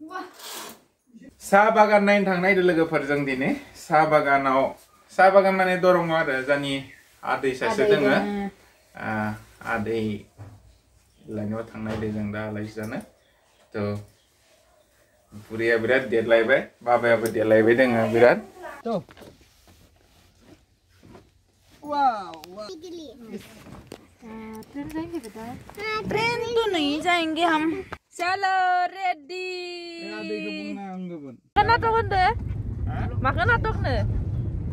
साहा बागान नायनो थांनायदो लोगोफोरजों दिनै साहा बागान माने दरंआव आरो जोंनि आदै सासे दोङो आदै लायनायाव थांनायदो जों दा आलासि जानो थ' बुरिया बिराद देरलायबाय बाबायाबो देरलायबाय दोङो बिराद ट्रेन तो नहीं जाएंगे हम चलो ready Makan atok ende? Makan atok ne?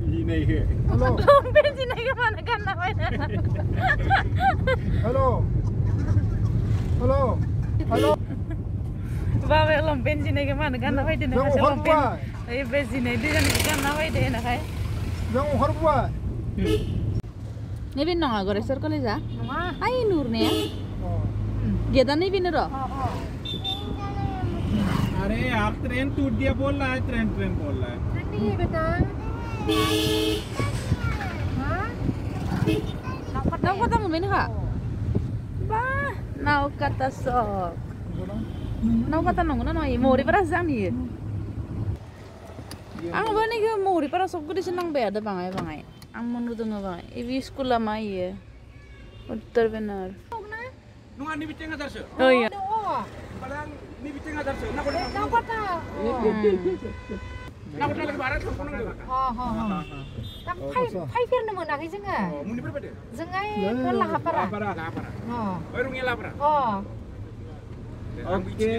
Ini ke? Lompen sini ke mana kan namanya? Halo. Halo. Halo. Bawa lompen sini ke mana kan namanya deh? Lompen. Eh besi nih dia jadi kan namanya deh nak hay. Jangan harba. Nih bin nong agak resor kali ya? Ayo nur nih ya? Kita nih bin nero? अरे आप train टूट गया बोल रहा है train बोल रहा है train नहीं है बेटा नाव kata ngapain kak? Bah, naw kata sok. Naw kata nongna noy, mau di perasaan nih. Ang ba nih mau di perasaan gue disenang be ada bangai. Ang menurut nggak? Ibu sekolah mah iya. Betul benar. Nungan ni bicara nggak terus? Oh iya. Padahal ni bicara nggak terus? Nak boleh? Naw kata. Nak boleh lagi barat kan? 파이피는 뭐 나기 정아. Muni berapa dia? 정아에 콜라 하파라. Lapar. Warungnya lapar. Oke. De.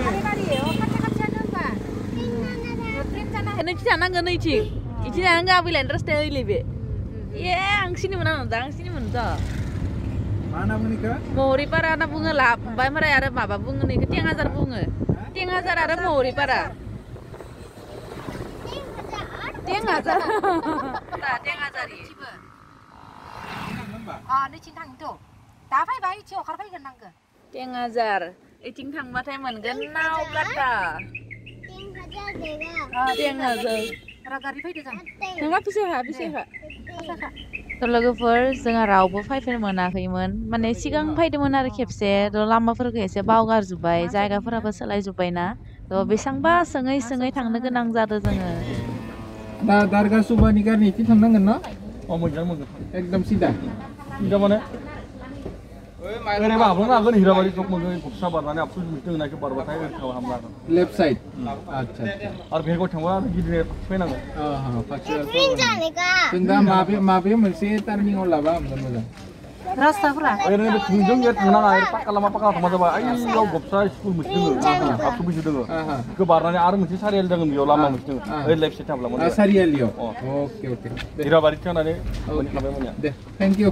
가리가리예요. 같이 하는 거. 트렌잖아. 에너지 안 한거 너희 지. 이지 안 가. 빌 엔더스 테이 리베. 예, angsin mana nonton? Angsin mana? Mana menikah? Mori para anak bunga lah. Bayi mereka ada apa bunga nih? Tiang azar bunga. Tiang azar ada mori para. Tiang azar. Tiang azar ini. Ini cintang itu. Tapi bayi cio, kalau bayi gendang ke? Tiang azar. Cintang mata eman genau kata. Tiang azar. Raga ribai dia jang. Nggak bisa. लोगोफोर जोंहा रावबो फैफेरनो मोनाखैमोन माने सिगां फैदोंमोन आरो खेबसे लामाफोरखौ एसे बावगारजोब्बाय जायगाफोराबो सोलायजोब्बायना बेसेबांबा सोङै थांनो गोनां जादों जोङो दा दारगा सुबानि गारनिथिं थांनांगोन ना मोजां एकदम सिदा माने ओरै माबानो हागोन हिराबारि चक मोनगोन गपसा बारनानै आबसु मिटिं होनायखौ बारबाथाय ओरै थांनो हामला लेफ्ट साइड आच्छा आरो बेखौ थांबा गिदिर फैनांगोन जों दा माबे मोनसे टार्निंआव लाबा हामगोन मोजां रास्ताफोरा ओरैनो बे थोंजों थांनाङा पाक्का लामा थांबा जाबाय आइयाव गपसा स्कुल मोनसे दोङो आबसु बैसो दोङो बेखौ बारनानै आरो मोनसे सारियालि दोङो बेयाव लामा मोनसे दोङो ओरै लेफ्ट साइड थांब्ला मोजां सारियालियाव अके हिराबारि थांनानै मोनखाबाय मोनया दे थैंक यू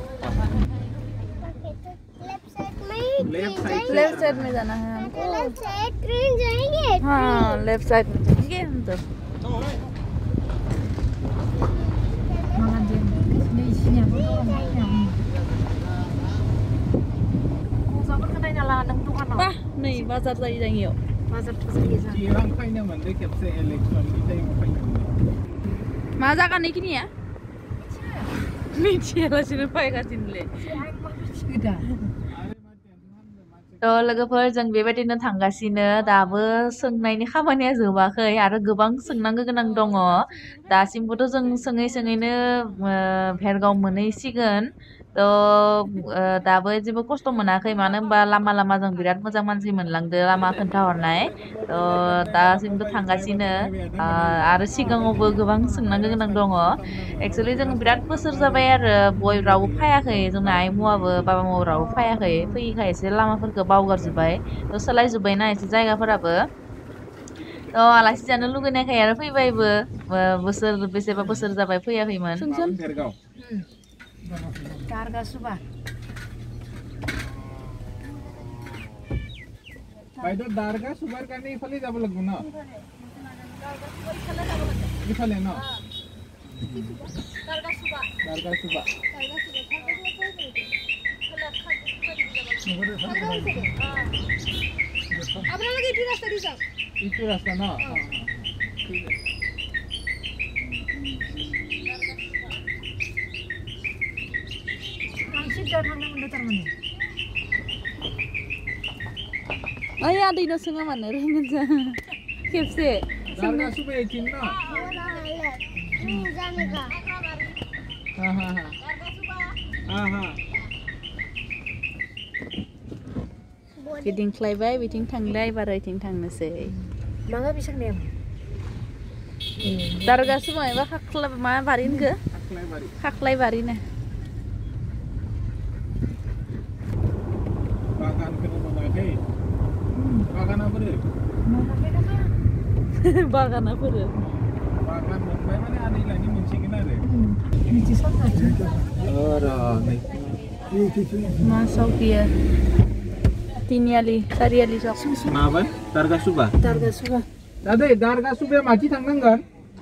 लेफ्ट साइड में जाना है हमको लेफ्ट साइड ट्रेन जाएंगे हाँ लेफ्ट साइड में जाएंगे हम तो Wah, nih bazar tadi jangiyo. Bazar iya. Cirang fayna mande kepse election di time fayna. Maza kan ini ya? Michi lah sini fay ka sinle. लोगोफोर जों बेबायदिनो थांगासिनो दाबो सोंनायनि खामानिया जोबाखै आरो गोबां सोंनांगौ गोनां दङ दासिमबोथ' जों सोङैनो भेरगाव मोनहैसिगोन दाबो जेबो खस्थ' मोनाखै मानो होनबा लामा जों बिराद मोजां मानसि मोनलांदो लामा खोन्थाहरनाय दासिमबो थांगासिनो आरो सिगाङावबो गोबां सोंनांगौ गोनां दङ एक्चुअलि जों बिराद बोसोर जाबाय आरो रावबो फायाखै जोंना आइमुआबो बाबामुआबो रावबो फायाखै फैयैखाय एसे लामाफोरखौ बावगारजोब्बाय सोलायजोब्बायना एसे जायगाफोराबो आलासि जानो लुगैनायखाय आरो फैबायबो बेसेबा बोसोर जाबाय फैयाखैमोन Darga Suba. Baik darga subar kan ifale যাব লাগবো না ifale না darga suba আপনারা কি এই রাস্তা দিছেন itu রাস্তা না ঠিক আছে Siap dah thang nak mendatar mana? Ay adino sunga mana ringan sa. Kepse. Darga suba 18 na. Biting klaibai, biting tangdai, barai ting tang nase. Mangga bisa nem. Darga suba ba khakla ma barin ke? Aklay bari. Khaklai barin na. Bagan kena mengakai. Bagan apa deh? Bagan apa deh? Bagan Mumbai mana ada lagi muncingin ada. Ini sana. Ada nih. Masuk dia. Tiniali, sariali sok. Apa? Darga suba. Darga suba. Ada darga suba maji tanggang kan?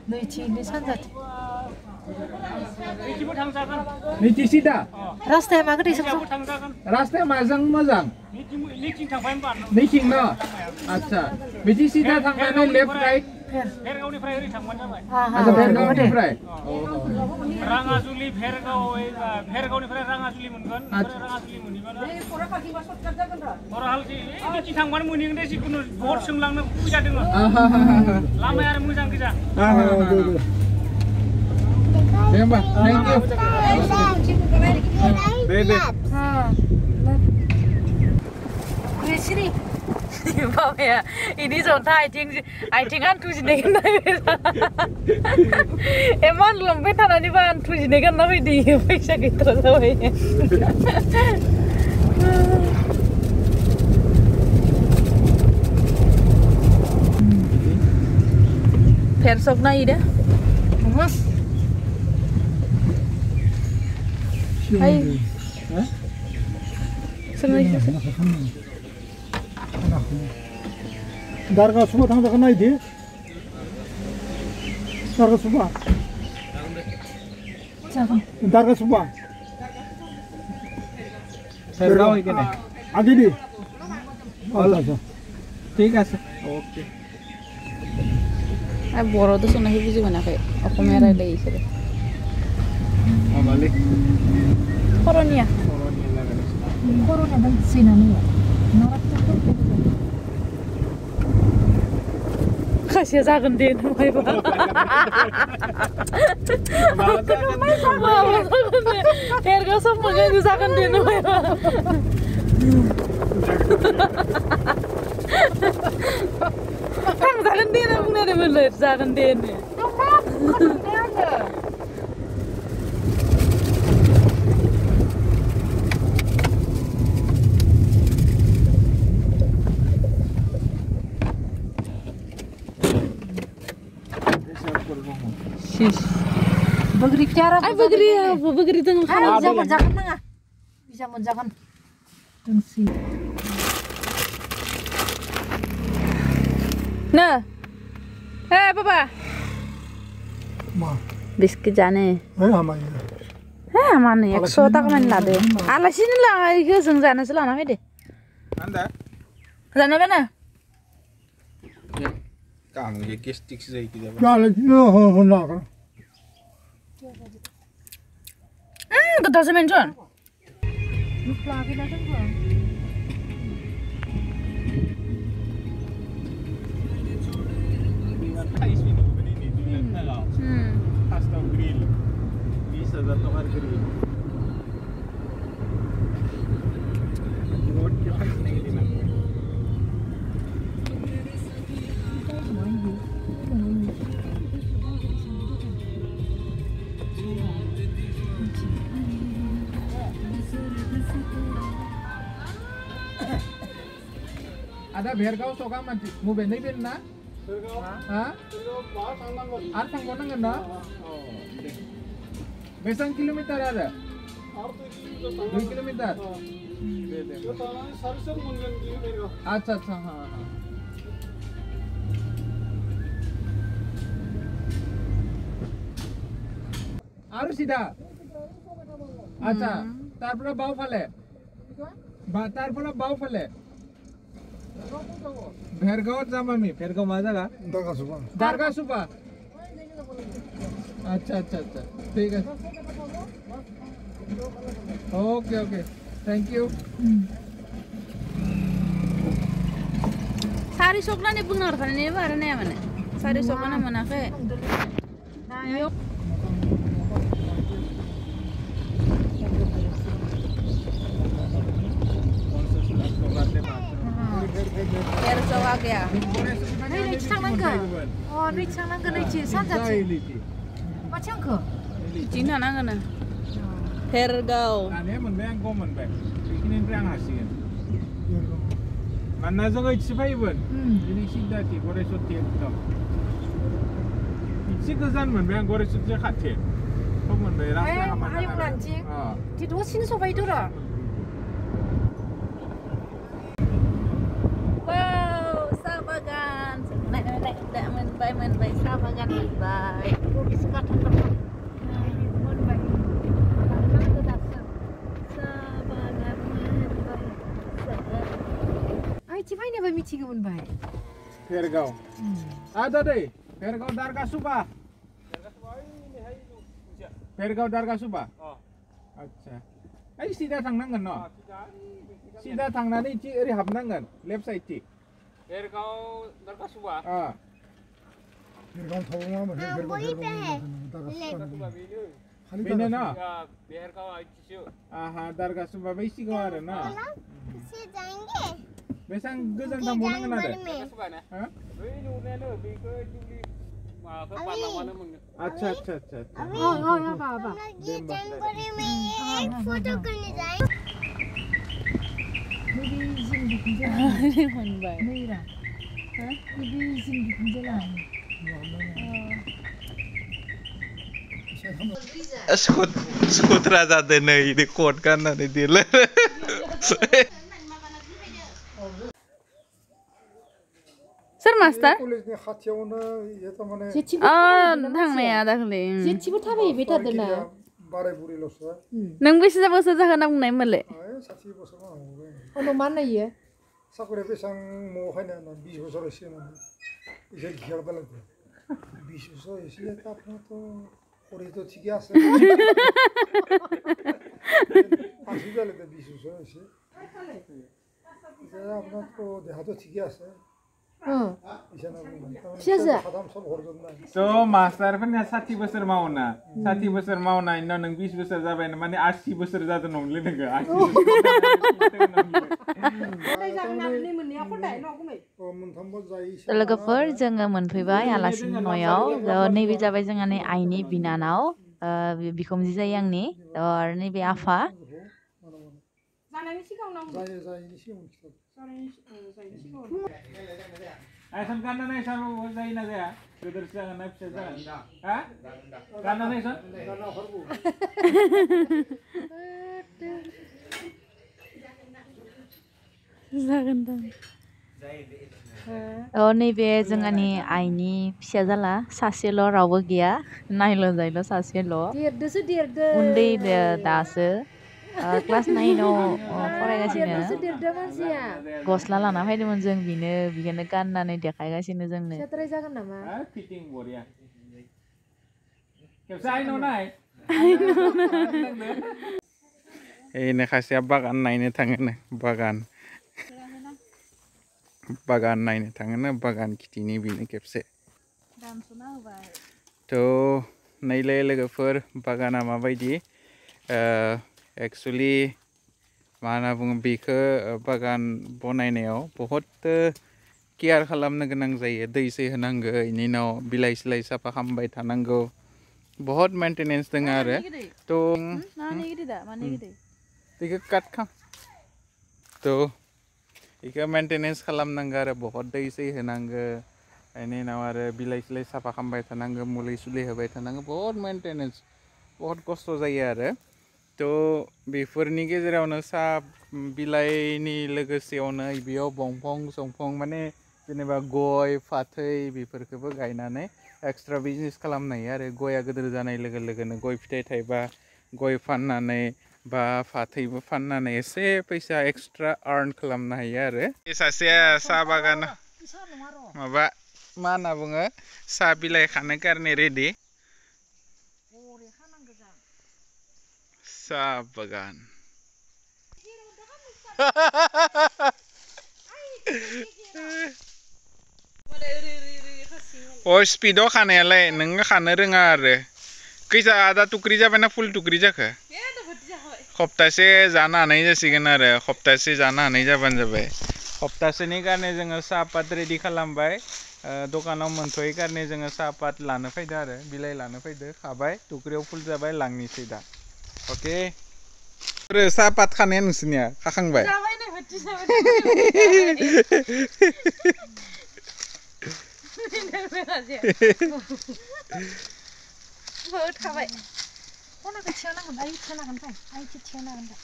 Ini sana. Nici sida. Rasta yang mana di sana? Rasta mazang mazang. Niking na. Acha. Nici sida tanggang left right. Ada Vergaon ni fry. Rangasuli Vergaonनिफ्राय Rangasuli मोनगोन Rangasuli मोनैबाला बर' हालसि निथि थांबानो मोनहैगोन दे जिखुनु भट सोंलांनो फैसा दङ लामाया आरो मोजां गोजा दे होमबा thank you Day Sini. Bapak ya, ini zonta aitingan tu sini kan emang lembet tanah ni ban tu sini kan nabi di pesa gitu sahaja. Persok na ida. Hai. Senang. Darga suba thang dakna idi darga suba darga suba Vergaon ikene agi di ঠিক আছে ওকে আর বড় তো শোনা বুঝি না খাই অসমীয়া রাইলে ইছে আমালে করনিয়া Corona dan sini nih. Norat tuh. Kasih zagen den mai ba. Erga सब मगे zagen den mai ba. Tang zagen den bugne de beler zagen den. Shish. Begeri cara. Ay begeri apa? Begeri tengah Ayo kanan. bisa menjakan nggak? Bisa menjakan. Tengsi. Nah. Papa. ma Biscuit जाने. ama ya mana 100 tak main lah deh. Ala sini lah, itu seng sana selana deh. Anda Sana mana? kamu ya kistik sih kita jala no na ka Betul semen John. Lupa lagi nanti gua. Custom grill 20,000 টাকার grill road के pass नहीं लेना ada Vergaon soka mati mau benda ini na Hah? Ar tanggonangan na? Besang kilometer ada? 2 kilometer? अच्छा अच्छा हाँ हाँ আর সিধা আচ্ছা তারপরে বাউ ফেলে তারপরে বাউ ফেলে भेरगावत जाम आम्ही भेरगाव माझा का दारगा सुपा अच्छा अच्छा अच्छा ठीक आहे ओके ओके थँक यू सारि सकनानै बुंनो हरखानानै बारा नाया माने सारि सकना मोनाखै Erjawa ya. नै थांनांगोन अ नै थांनांगोन नै सानजाथिं माथिंखो बिथिं थानांगोन भेरगाव दानिया मोनबाय आं गम मोनबाय बेखिनिनिफ्राय आं हासिगोन मानोना जोङो इसे फैगोन दिनै सिद्धाथि गरायसति एकदम इसे गोजान मोनबाय आं गरायसतिया खाथि सब मोनबाय रास्ता हामा हायंलानथिं दसेनो सफैदोर' साहा bagan udah मोनबाय साहा bagan मोनबाय आइथि फायनोबा मिथिगौ मोनबाय Bhergaon ada deh Bhergaon Darga Suba Bhergaon Darga Suba आच्छा ओइ सिदा थांनांगोन न सिदा थांनानै इथि ओरै हाबनांगोन लेफ्ट साइडथि भेरगाव Darga Suba भेरगाव थावमा मोनसे बेनो न भेरगाव आइथिसो आहा Darga Suba बै सिगाङाव आरो ना से जाएंगे बेसां गोजान थांबावनांगोन आरो Darga Suba ना बै नुनायानो बेखौ दुब्लि माबाखौ बारलांबानो मोनो अच्छा अच्छा अच्छा अच्छा हाबा ये जंगल में एक फोटो करने जाएंगे मोनबाय नैरा बिदि जों बिखुनजोला सुद्रा जादों नै इदि कोट गाननानै दिले सोर मास्टार कलेजनि खाथियावनो इयो तारमाने थांनाया दाखालि जेथिबो थाबायबाय थादोंना बाराय बुरिल'सो नों बेसे बोसोर जाखो होनना बुंनाय मोनलै 60 बोसोर मावबाय अनुमान नायो साकरि बेसां मावहायना 20 बोसोर एसे इसे गियार बालायदो 20 बोसोर एसे आपनाथ' खरिथ' ঠিকই আছে পাঁচি বালাইদে 20 बोसोर एसे আপনার তো দেহাতো ঠিকই আছে So masterफोरनिया 60 बोसोर मावना 60 बोसोर मावनाय उनाव नों 20 बोसोर जाबाय माने 80 बोसोर जादों नंलै नोङो 80 लोगोफोर जोङो मोनफैबाय आलासिनि न'याव नैबे जाबाय जोंहानि आइनि बिनानाव बिखुनजो जायो आंनि आरो नैबे आफा Aisan kana na isan mo zai na gaya. Gedar siya na pisa jalan. Ha? Kana na isan? Kana harbu. जागोन दां नैबे जोंहानि आइनि फिसाज्ला सासेल' रावबो गैया नायल' जायल' सासेल' देरदो उन्दै दासो क्लास 9 फरायगासिनो गस्ला लाना फैदोंमोन जों बिखौनो गाननानै देखायगासिनो जोंनो सेट्राय जागोन नामा फिटिं बरिया खेबसे आइनाव नाय एने खासेया बागान नायनो थाङोनो बागान नायनो थाङोनो बागान खिथिनि बिनो खेबसे थ' नैले लोगोफोर बागाना माबायदि एक्चुअली मा होनना बुङो बेखौ बागान बनायनायाव बहुद केयार खालामनो गोनां जायो दै सै होनांगौ बेनि उनाव बिलाइ सिलाइ साफा खालामबाय थानांगौ बहुत मेंटेनेंस दङ आरो थ' बेखौ काट खाम थ' बेखौ मेंटेनेंस खालामनांगौ आरो बहुत दै सै होनांगौ बेनि उनाव आरो बिलाइ सिलाइ साफा खालामबाय थानांगौ मुलि सुलि होबाय थानांगौ बहुत मेंटेनेंस बहुत खस्थ' जायो आरो थ' बेफोरनि गेजेरावनो साहा बिलाइनि लोगोसेयावनो बेयाव दंफां संफां माने जेनेबा गय फाथै बेफोरखौबो गायनानै एक्सट्रा बिजनेस खालामनो हायो आरो गया गिदिर जानाय लोगो लोगोनो गय फिथाइ थाइबा गय फाननानै बा फाथैबो फाननानै एसे फैसा एक्सट्रा आर्न खालामनो हायो आरो सासेया साहा बागान माबा मा होनना बुङो साहा बिलाइ खानो कारने रेडि साहा बागान अ स्पिडआव खानायालाय नोङो खानो रोङा आरो खैजा आदा टुक्रि जाबायना फुल टुक्रि जाखो सप्तासे जानो हानाय जासिगोन आरो सप्तासे जानो हानाय जाबानो जाबाय सप्तासेनि कारणे जोङो साहापात रेडि खालामबाय दखानाव मोनथ'यै कारणे जोङो साहापात लानो फैदो आरो बिलाइ लानो फैदो खाबाय टुक्रियाव फुल जाबाय लांनिसै दा अके साहापात खानाया नोंसोरनिया खाखांबाय थाबाय खनाखौ थिखांनांगोन आइ थिखांनांगोन फाय आइ थिखांनांगोन दा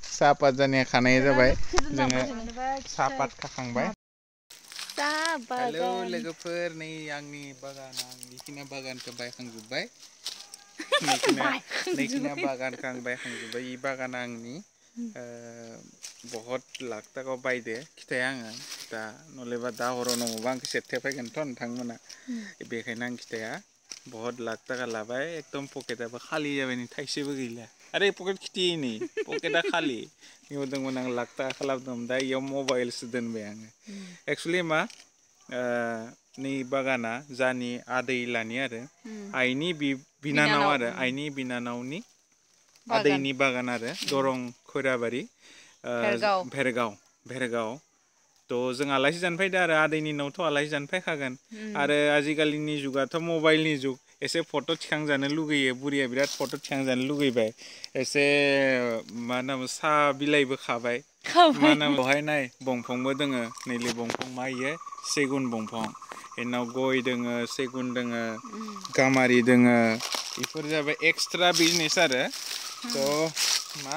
साहापात जानाया खानाय जाबाय जोङो साहापात खाखांबाय हेलौ लोगोफोर नै आंनि बागान आं बेखिनि बागानखौ बायखांजोब्बाय नैखिना बागानखौ आं बायखांजोब्बाय इ बागाना आंनि बहुत लाख थाखायाव बायदो खिथाया आङो दा नलेबा दा हराव नङाबा आंखौ सेरथे फैगोनथ' नोंथांमोना बेखायनो आं खिथाया बहुत लाख थाखा लाबाय एकदम पकेटाबो खालि जाबाय नै थाइसेबो गैला आरे पकेट खिथियै नै पकेटा खालि नुदोंमोन आं लाख थाखा खालामदोंमोन दा इयाव मबाइलसो दोनबाय आङो एक्सुवेलि मा नै बागाना जानि आदै लानि आरो आइनि बिनानाव आरो आइनि बिनानावनि आदैनि बागान आरो दरं खैराबारि भेरगाव थ' जों आलासि जानो फैदो आरो आदैनि न'थ' आलासि जानो फैखागोन आरो आजिखालिनि जुगाथ' मबाइलनि जुग एसे फट' थिखांजानो लुगैयो बुरिया बिराद फट' थिखांजानो लुगैबाय एसे मा होनो साहा बिलाइबो खाबाय मा होनो बेवहाय नाय बंफांबो दोङो नैलै बंफां मा इयो सेगुन बंफां इनाव गय दोङो सेगुन दोङो गामारि दोङो बेफोर जाबाय एक्सट्रा बिजनेस आरो थ' मा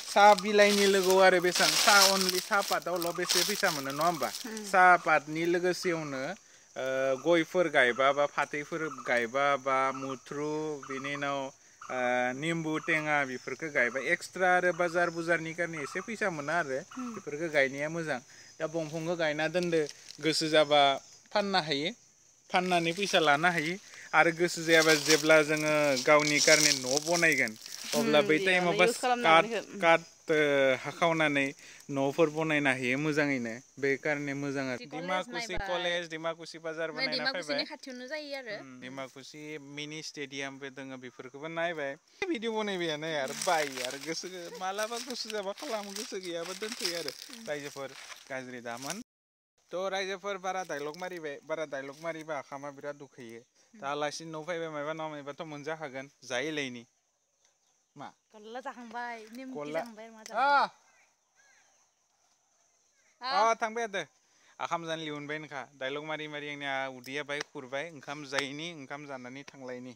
साहा बिलाइनि लोगोआव आरो बेसेबां साहा अनलि साहापातावल' बेसे फैसा मोनो नङा होमबा साहापातनि लोगोसेयावनो गयफोर गायबा बा फाथैफोर गायबा बा मुथ्रु बेनि उनाव निम्बु टेङा बेफोरखौ गायबा एक्सट्रा आरो बाजार बुजारनि कारणे एसे फैसा मोना आरो बेफोरखौ गायनाया मोजां दा बंफांखौ गायना दोनदो गोसो जाबा फाननो हायो फाननानै फैसा लानो हायो आरो गोसो जायाबा जेब्ला जोङो गावनि कारने न' बनायगोन अब्ला बै टाइमाव बास काट हाखावनानै न'फोर बनायनो हायो मोजाङैनो बे कारणे मोजां आरो डिमाकुसि कलेज डिमाकुसि बाजार बानायना फैबाय खाथियावनो जायो आरो डिमाकुसि मिनि स्टेडियामबो दोङो बेफोरखौबो नायबाय भिडिअ बनायबायानो आरो बायो आरो गोसो मालाबा गोसो जाबा खालामो गोसो गैयाबा दोनथ'यो आरो रायजोफोर गाज्रि दामोन थ' रायजोफोर बारा डायलग मारिबा आखामा बिराद दुखैयो दा आलासि न' फैबाय मायबा नङा मायबाथ' मोनजाखागोन जाहैलायनि मा गल्ला जाखांबाय निमखि जाखांबाय मा थांबाय दे आखाम जानो लिहरबाय नोंखा डायलग मारि मारि आंनिया उदैया बाय खुरबाय ओंखाम जायैनि ओंखाम जानानै थांलायनि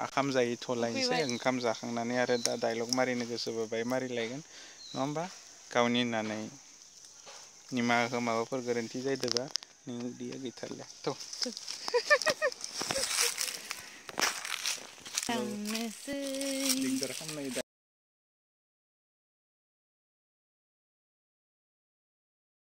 आखाम जायै थलायनोसै ओंखाम जाखांनानै आरो दा डायलग मारिनो गोसोबा बाय मारिलायगोन नङा होमबा गावनि होननानै निमाहा हो माबाफोर गोरोन्थि जादोंबा नोंनि उदैया गैथारला थ'